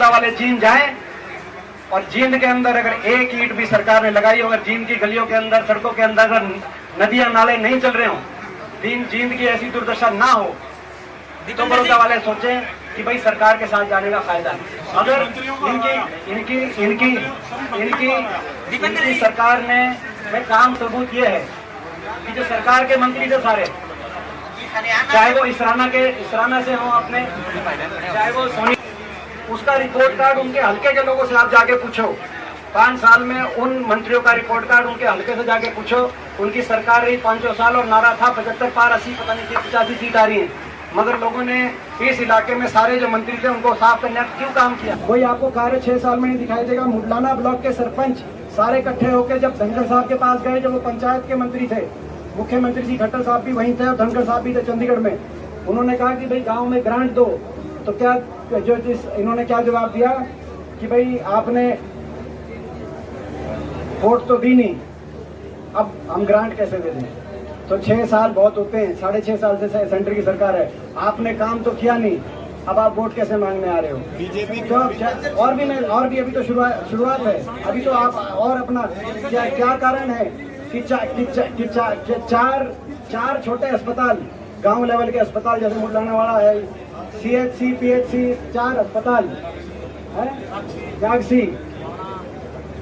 वाले जींद जाएं और जींद के अंदर अगर एक ईंट भी सरकार ने लगाई हो, अगर जींद की गलियों के अंदर, सड़कों के अंदर अगर नदियां नाले नहीं चल रहे हो, जींद की ऐसी दुर्दशा ना हो, तो बड़ौदा वाले सोचें कि भाई सरकार के साथ जाने का फायदा है। अगर इनकी सरकार ने में काम सबूत ये है कि जो सरकार के मंत्री थे सारे, चाहे वो इसराना से हो अपने, चाहे वो सोनी, उसका रिपोर्ट कार्ड उनके हल्के के लोगों से आप जाके पूछो। 5 साल में उन मंत्रियों का रिपोर्ट कार्ड उनके हल्के से जाके पूछो। उनकी सरकार रही 5 साल और नारा था 75 पार 80 पता नहीं 85 सीट आ रही है, मगर लोगों ने इस इलाके में सारे जो मंत्री थे उनको साफ करने का क्यों काम किया? कोई आपको कार्य 6 साल में नहीं दिखाई देगा। मुडलाना ब्लॉक के सरपंच सारे इकट्ठे होकर जब धनखड़ साहब के पास गए, जब वो पंचायत के मंत्री थे, मुख्यमंत्री जी खट्टर साहब भी वहीं थे और धनखड़ साहब भी थे चंडीगढ़ में, उन्होंने कहा कि भाई गाँव में ग्रांट दो, तो क्या इन्होंने क्या जवाब दिया कि भाई आपने वोट तो दी नहीं, अब हम ग्रांट कैसे दे दें? तो 6 साल बहुत होते हैं, 6.5 साल से सेंटर की सरकार है, आपने काम तो किया नहीं, अब आप वोट कैसे मांगने आ रहे हो? बीजेपी तो और भी अभी तो शुरुआत है, अभी तो आप और अपना क्या कारण है कि चार छोटे अस्पताल, गांव लेवल के अस्पताल जैसे मुडलाना वाला है, CHC PHC 4 अस्पताल है, जागसी,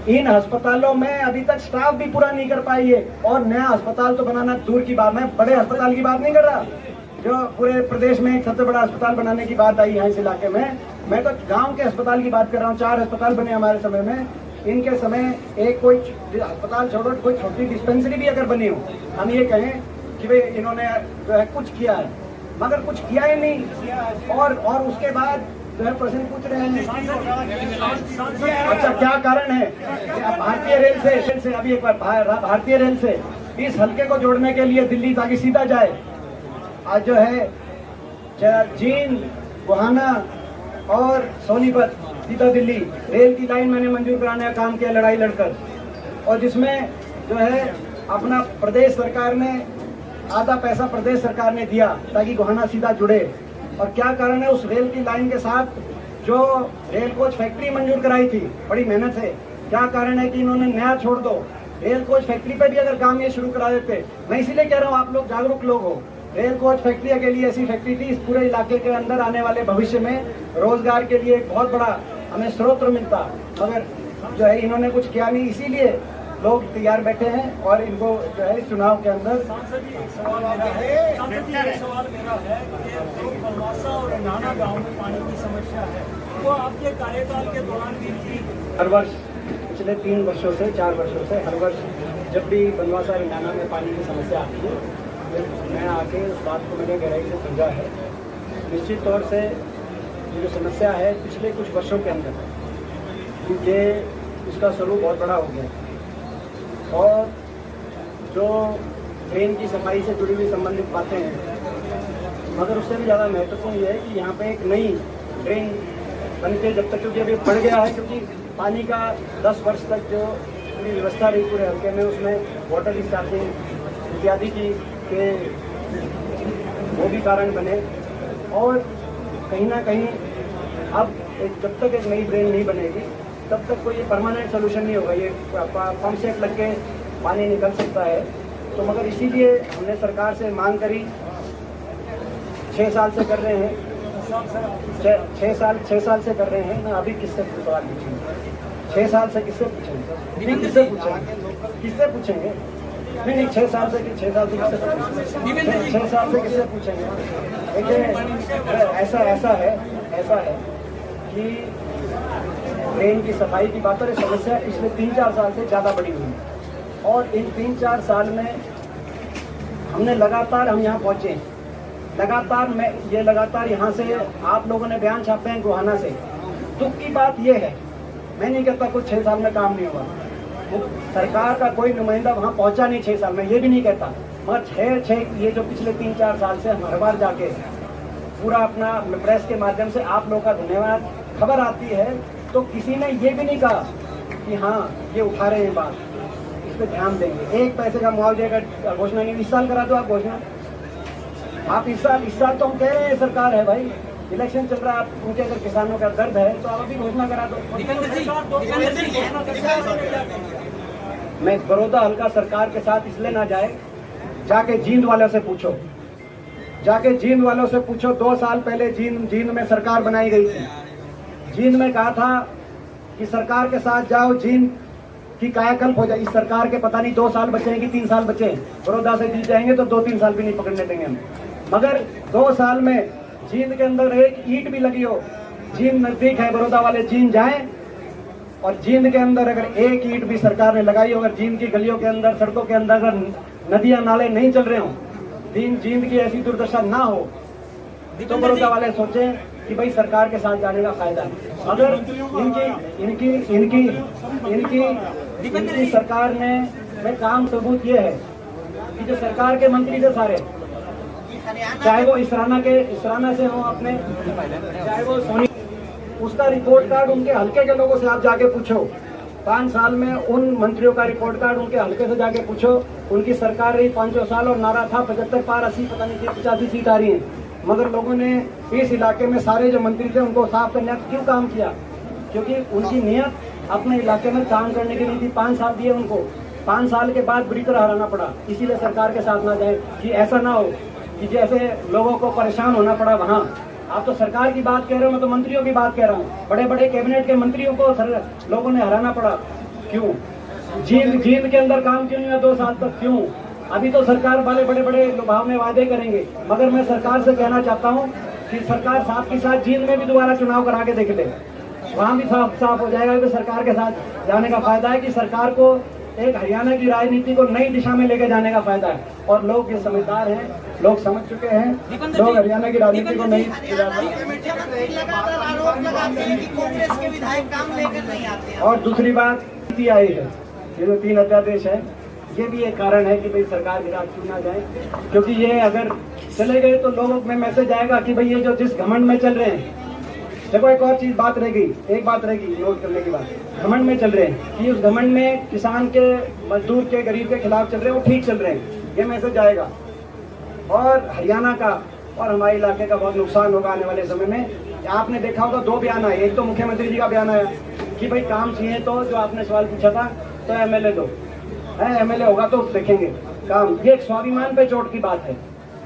इन अस्पतालों में अभी तक स्टाफ भी पूरा नहीं कर पाई है। और नया अस्पताल तो बनाना दूर की बात, मैं बड़े अस्पताल की बात नहीं कर रहा, जो पूरे प्रदेश में एक सबसे बड़ा अस्पताल बनाने की बात आई है इस इलाके में, मैं तो गांव के अस्पताल की बात कर रहा हूँ। 4 अस्पताल बने हमारे समय में, इनके समय एक कोई अस्पताल छोड़ो, कोई छोटी डिस्पेंसरी भी अगर बनी हो, हम ये कहें कि भाई इन्होंने जो है कुछ किया है, मगर कुछ किया ही नहीं। और उसके बाद जो है प्रश्न पूछ रहे हैं अच्छा क्या कारण है? भारतीय रेल से अभी एक बार भारतीय रेल से इस हल्के को जोड़ने के लिए दिल्ली ताकि सीधा जाए, आज जो है जींद, गोहाना और सोनीपत सीधा दिल्ली रेल की लाइन मैंने मंजूर कराने का काम किया लड़ाई लड़कर, और जिसमें जो है अपना प्रदेश सरकार ने आधा पैसा प्रदेश सरकार ने दिया ताकि गोहाना सीधा जुड़े। और क्या कारण है? उस रेल की लाइन के साथ जो रेल कोच फैक्ट्री मंजूर कराई थी बड़ी मेहनत से, क्या कारण है कि इन्होंने नया छोड़ दो, रेल कोच फैक्ट्री पे भी अगर काम ये शुरू करा देते। मैं इसीलिए कह रहा हूँ आप लोग जागरूक लोग हो, रेल कोच फैक्ट्री के लिए ऐसी फैक्ट्री थी, इस पूरे इलाके के अंदर आने वाले भविष्य में रोजगार के लिए एक बहुत बड़ा हमें स्रोत मिलता, मगर जो है इन्होंने कुछ किया नहीं, इसीलिए लोग तैयार बैठे हैं और इनको जो है चुनाव के अंदर। सवाल मेरा है कि बनवासा और नाना गांव में पानी की समस्या है, वो आपके कार्यकाल के दौरान भी थी? हर वर्ष पिछले 3 वर्षों से 4 वर्षों से हर वर्ष जब भी बनवासा और नाना में पानी की समस्या आती है, मैं आके उस बात को मैंने गहराई से समझा है। निश्चित तौर से ये जो समस्या है पिछले कुछ वर्षों के अंदर ये इसका स्वरूप बहुत बड़ा हो गया, और जो ड्रेन की सफाई से जुड़ी हुई संबंधित बातें हैं, मगर उससे भी ज़्यादा महत्वपूर्ण ये है कि यहाँ पे एक नई ड्रेन बन के जब तक, क्योंकि अभी बढ़ गया है, क्योंकि पानी का 10 वर्ष तक जो पूरी व्यवस्था रही पूरे हल्के में, उसमें वाटर स्टाफिंग इत्यादि की के वो भी कारण बने, और कहीं ना कहीं अब जब तक एक नई ड्रेन नहीं बनेगी तब तक कोई परमानेंट सोल्यूशन नहीं होगा। ये पंप सेट लग के पानी निकल सकता है, तो मगर इसीलिए हमने सरकार से मांग करी, 6 साल से कर रहे हैं, 6 साल से कर रहे हैं ना। अभी किससे सवाल पूछेंगे? 6 साल से किससे पूछेंगे? किससे पूछेंगे? नहीं 6 साल से किससे पूछेंगे? 6 साल से किससे पूछेंगे? देखिए ऐसा है कि ड्रेन की सफाई की बात और समस्या पिछले 3-4 साल से ज़्यादा बड़ी हुई है, और इन 3-4 साल में हमने लगातार हम यहाँ पहुँचे, लगातार यहाँ से आप लोगों ने बयान छापे हैं गोहाना से। दुख की बात यह है, मैं नहीं कहता कुछ 6 साल में काम नहीं हुआ, सरकार का कोई नुमाइंदा वहाँ पहुँचा नहीं 6 साल में, ये भी नहीं कहता, मगर ये जो पिछले 3-4 साल से हम हर बार जाके पूरा अपना प्रेस के माध्यम से आप लोगों का धन्यवाद, खबर आती है तो किसी ने ये भी नहीं कहा कि हाँ ये उठा रहे हैं बात, इस पर ध्यान देंगे। 1 पैसे का मुआवजे का घोषणा नहीं, इस साल करा दो आप घोषणा, आप इस साल तो हम कह रहे हैं सरकार है भाई, इलेक्शन चल रहा है, आप उनके अगर किसानों का दर्द है तो आप अभी घोषणा करा दो। मैं बड़ौदा हल्का सरकार के साथ इसलिए ना जाए, जाके जींद वालों से पूछो, जाके जींद वालों से पूछो। 2 साल पहले जींद में सरकार बनाई गई थी। जींद में कहा था कि सरकार के साथ जाओ, जींद की कायाकल्प हो जाए। इस सरकार के पता नहीं 2 साल बचे हैं कि 3 साल बचे हैं। बड़ौदा से जीत जाएंगे तो 2-3 साल भी नहीं पकड़ने देंगे हम। मगर 2 साल में जींद के अंदर एक ईंट भी लगी हो, जींद नजदीक है, बड़ौदा वाले जींद जाएं और जींद के अंदर अगर एक ईंट भी सरकार ने लगाई हो, अगर जींद की गलियों के अंदर, सड़कों के अंदर अगर नदियां नाले नहीं चल रहे हो, जींद की ऐसी दुर्दशा ना हो, तो बड़ौदा वाले सोचें कि भाई सरकार के साथ जाने का फायदा है। अगर इनकी सरकार ने में काम सबूत ये है कि जो सरकार के मंत्री थे सारे, चाहे वो इसराना से हो अपने, चाहे वो सोनी, उसका रिपोर्ट कार्ड उनके हल्के के लोगों से आप जाके पूछो। 5 साल में उन मंत्रियों का रिपोर्ट कार्ड उनके हल्के से जाके पूछो। उनकी सरकार रही 5 साल और नारा था 75 पार 80 पता नहीं 85 सीट आ रही है। मगर लोगों ने इस इलाके में सारे जो मंत्री थे उनको साफ करने का क्यों काम किया? क्योंकि उनकी नियत अपने इलाके में काम करने के लिए थी। 5 साल दिए उनको, 5 साल के बाद बुरी तरह हराना पड़ा। इसीलिए सरकार के साथ ना जाए कि ऐसा ना हो कि जैसे लोगों को परेशान होना पड़ा वहाँ। आप तो सरकार की बात कह रहे हो, मैं तो मंत्रियों की बात कह रहा हूँ। बड़े बड़े कैबिनेट के मंत्रियों को लोगों ने हराना पड़ा। क्यों? जींद के अंदर काम क्यों नहीं हुआ 2 साल तक? क्यों? अभी तो सरकार वाले बड़े बड़े लुभावने वादे करेंगे, मगर मैं सरकार से कहना चाहता हूँ कि सरकार साथ के साथ जींद में भी दोबारा चुनाव करा के देख ले, वहाँ भी साफ हो जाएगा कि सरकार के साथ जाने का फायदा है कि सरकार को एक हरियाणा की राजनीति को नई दिशा में लेके जाने का फायदा है। और लोग ये समझदार हैं, लोग समझ चुके हैं, लोग हरियाणा की राजनीति को नई और दूसरी बात आई है, ये जो 3 अध्यादेश है, ये भी एक कारण है कि भाई सरकार के साथ क्यों ना जाए। क्योंकि ये अगर चले गए तो लोगों में मैसेज आएगा कि भाई ये जो जिस घमंड में चल रहे हैं, देखो एक और चीज बात रहेगी, एक बात रहेगी नोट करने की बात, घमंड में चल रहे हैं कि उस घमंड में किसान के, मजदूर के, गरीब के खिलाफ चल रहे हैं, वो ठीक चल रहे हैं, ये मैसेज आएगा। और हरियाणा का और हमारे इलाके का बहुत नुकसान होगा आने वाले समय में। आपने देखा होगा 2 बयान आए, एक तो मुख्यमंत्री जी का बयान आया कि भाई काम चाहिए तो, जो आपने सवाल पूछा था, तो MLA दो है, MLA होगा तो देखेंगे काम। ये एक स्वाभिमान पे चोट की बात है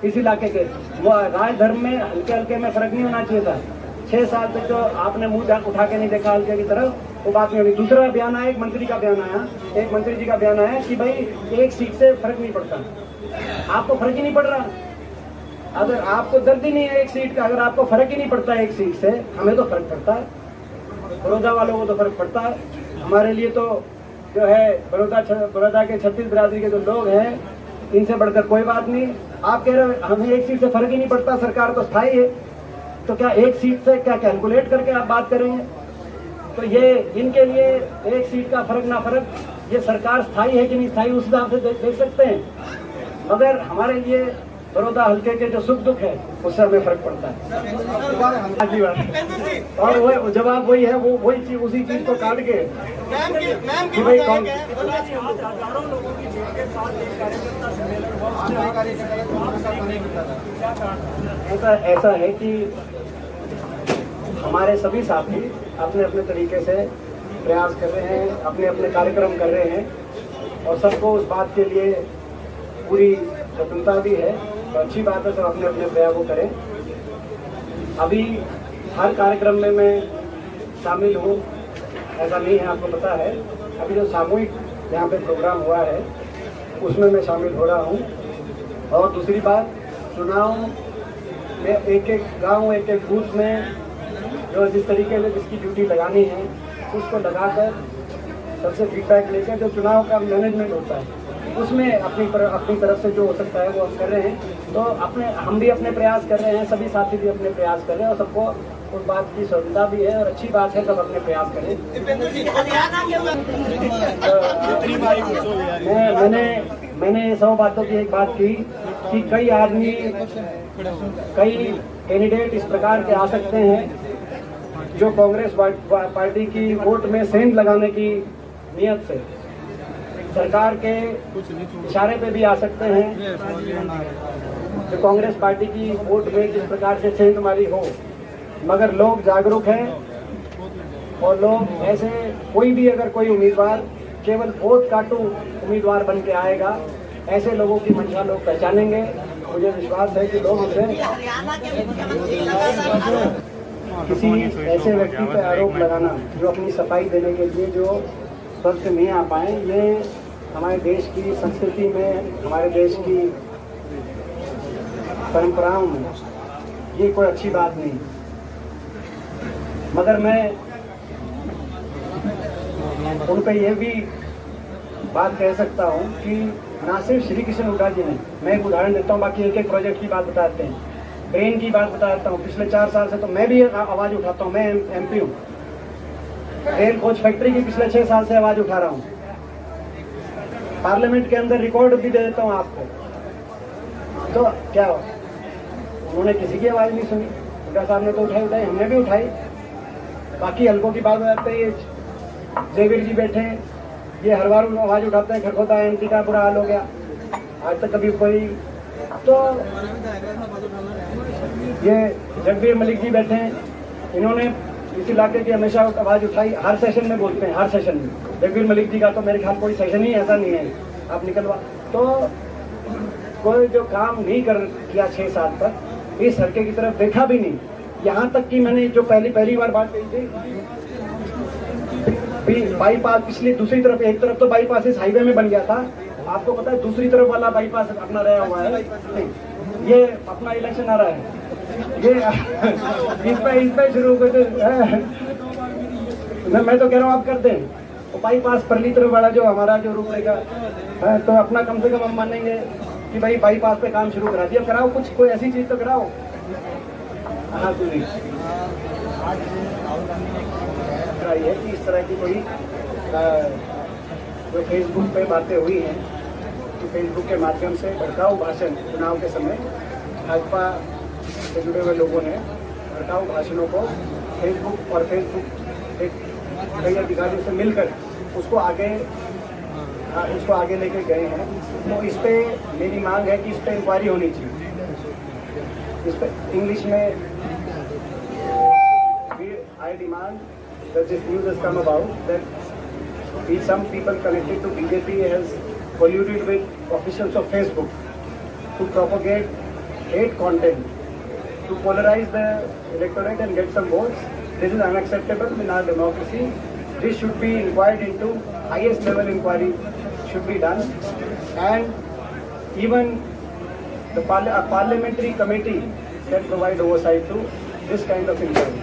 इस इलाके के। राज धर्म में हल्के हल्के में फर्क नहीं होना चाहिए था। 6 साल तक जो आपने मुंह उठा के नहीं देखा हल्के की तरफ, वो बात नहीं होगी। दूसरा बयान आया, एक मंत्री का बयान आया, एक मंत्री जी का बयान आया कि भाई 1 सीट से फर्क नहीं पड़ता। आपको फर्क ही नहीं पड़ रहा, अगर आपको दर्द ही नहीं है 1 सीट का, अगर आपको फर्क ही नहीं पड़ता 1 सीट से, हमें तो फर्क पड़ता है, बड़ौदा वालों को तो फर्क पड़ता है। हमारे लिए तो जो है बड़ौदा के 36 बिरादरी के जो लोग हैं, इनसे बढ़कर कोई बात नहीं। आप कह रहे हो हमें 1 सीट से फर्क ही नहीं पड़ता, सरकार तो स्थायी है, तो क्या 1 सीट से क्या कैलकुलेट करके आप बात करेंगे? तो ये इनके लिए 1 सीट का फर्क ना फर्क, ये सरकार स्थायी है कि नहीं स्थायी उस हिसाब से देख सकते हैं। मगर हमारे लिए बड़ौदा हल्के के जो सुख दुख है उससे हमें फर्क पड़ता है। और वो जवाब वही है, वो वही चीज, उसी चीज को काट के कि भाई कौन ऐसा है कि हमारे सभी साथी अपने अपने तरीके से प्रयास कर रहे हैं, अपने अपने कार्यक्रम कर रहे हैं, और सबको उस बात के लिए पूरी स्वतंत्रता भी है। तो अच्छी बात है, सब अपने अपने प्रयास को करें। अभी हर कार्यक्रम में मैं शामिल हूँ ऐसा नहीं है, आपको पता है। अभी जो सामूहिक यहाँ पे प्रोग्राम हुआ है उसमें मैं शामिल हो रहा हूँ। और दूसरी बात, चुनाव में एक एक गांव, एक एक बूथ में जो जिस तरीके से जिसकी ड्यूटी लगानी है उसको लगाकर सबसे फीडबैक लेकर जो चुनाव का मैनेजमेंट होता है उसमें अपनी तरफ से जो हो सकता है वो हम कर रहे हैं। तो हम भी अपने प्रयास कर रहे हैं, सभी साथी भी अपने प्रयास कर रहे हैं, और सबको उस बात की स्वतंत्रता भी है और अच्छी बात है, सब अपने प्रयास करें। मैंने 100 बातों की एक बात की कि कई आदमी, कई कैंडिडेट इस प्रकार के आ सकते हैं जो कांग्रेस पार्टी की वोट में सेंध लगाने की नियत से सरकार के इशारे पे भी आ सकते हैं, जो कांग्रेस पार्टी की वोट में जिस प्रकार से सेंध मारी हो मगर लोग जागरूक हैं और लोग ऐसे कोई भी अगर कोई उम्मीदवार केवल वोट काटू उम्मीदवार बन के आएगा, ऐसे लोगों की मंशा लोग पहचानेंगे। मुझे विश्वास है कि लोग उसे किसी ऐसे व्यक्ति पर आरोप लगाना जो अपनी सफाई देने के लिए जो स्वस्थ नहीं आ पाए, ये हमारे देश की संस्कृति में, हमारे देश की परंपराओं में ये कोई अच्छी बात नहीं। मगर मैं उन पर यह भी बात कह सकता हूँ कि ना सिर्फ श्री कृष्ण हुड्डा जी ने, मैं एक उदाहरण देता हूँ, बाकी एक एक प्रोजेक्ट की बात बताते हैं, ट्रेन की बात बताता हूँ। पिछले 4 साल से तो मैं भी आवाज़ उठाता हूँ, मैं MP हूँ। रेल कोच फैक्ट्री की पिछले 6 साल से आवाज़ उठा रहा हूँ। पार्लियामेंट के अंदर रिकॉर्ड भी दे देता हूँ आपको। तो क्या हो, उन्होंने किसी की आवाज़ नहीं सुनी। हुड्डा साहब ने तो उठाई, हमने भी उठाई। बाकी हल्कों की बात हो जाती है, ये जेवीर जी बैठे हैं, ये हर बार आवाज़ उठाते हैं, खरखोदा MP का बुरा हाल हो गया। आज तक कभी कोई, तो ये जगबीर मलिक जी बैठे हैं, इन्होंने इस इलाके की हमेशा आवाज़ उठाई, हर सेशन में बोलते हैं, हर सेशन में। जगबीर मलिक जी का तो मेरे ख्याल कोई सेशन ही ऐसा नहीं है आप निकलवा। तो कोई जो काम नहीं किया 6 साल तक, इस हल्के की तरफ देखा भी नहीं। यहाँ तक कि मैंने जो पहली बार बात कही थी, बाईपास पिछली दूसरी तरफ, एक तरफ तो बाईपास इस हाईवे में बन गया था, आपको पता है दूसरी तरफ वाला बाईपास अपना रहा हुआ है। ये अपना इलेक्शन आ रहा है, ये इस पे शुरू कर। मैं तो कह रहा हूँ आप कर दें तो बाईपास परली तरफ वाला जो हमारा जो रूपरेखा है, तो अपना कम से कम हम मानेंगे कि भाई बाईपास पे काम शुरू करा दिया, कराओ कुछ, कोई ऐसी चीज तो कराओ। हाँ सुनिए, है कि इस तरह की कोई जो फेसबुक पे बातें हुई हैं कि फेसबुक के माध्यम से भड़काऊ भाषण चुनाव के समय भाजपा से जुड़े हुए लोगों ने भड़काऊ भाषणों को फेसबुक कई अधिकारियों से मिलकर उसको आगे लेके गए हैं। तो इस पे मेरी मांग है कि इस पे इंक्वायरी होनी चाहिए। इस पे इंग्लिश में I demand that this news has come about that some people connected to BJP has colluded with officials of Facebook to propagate hate content, to polarize the electorate and get some votes. This is unacceptable in our democracy. This should be inquired into. Highest level inquiry should be done, and even a parliamentary committee can provide oversight to this kind of inquiry.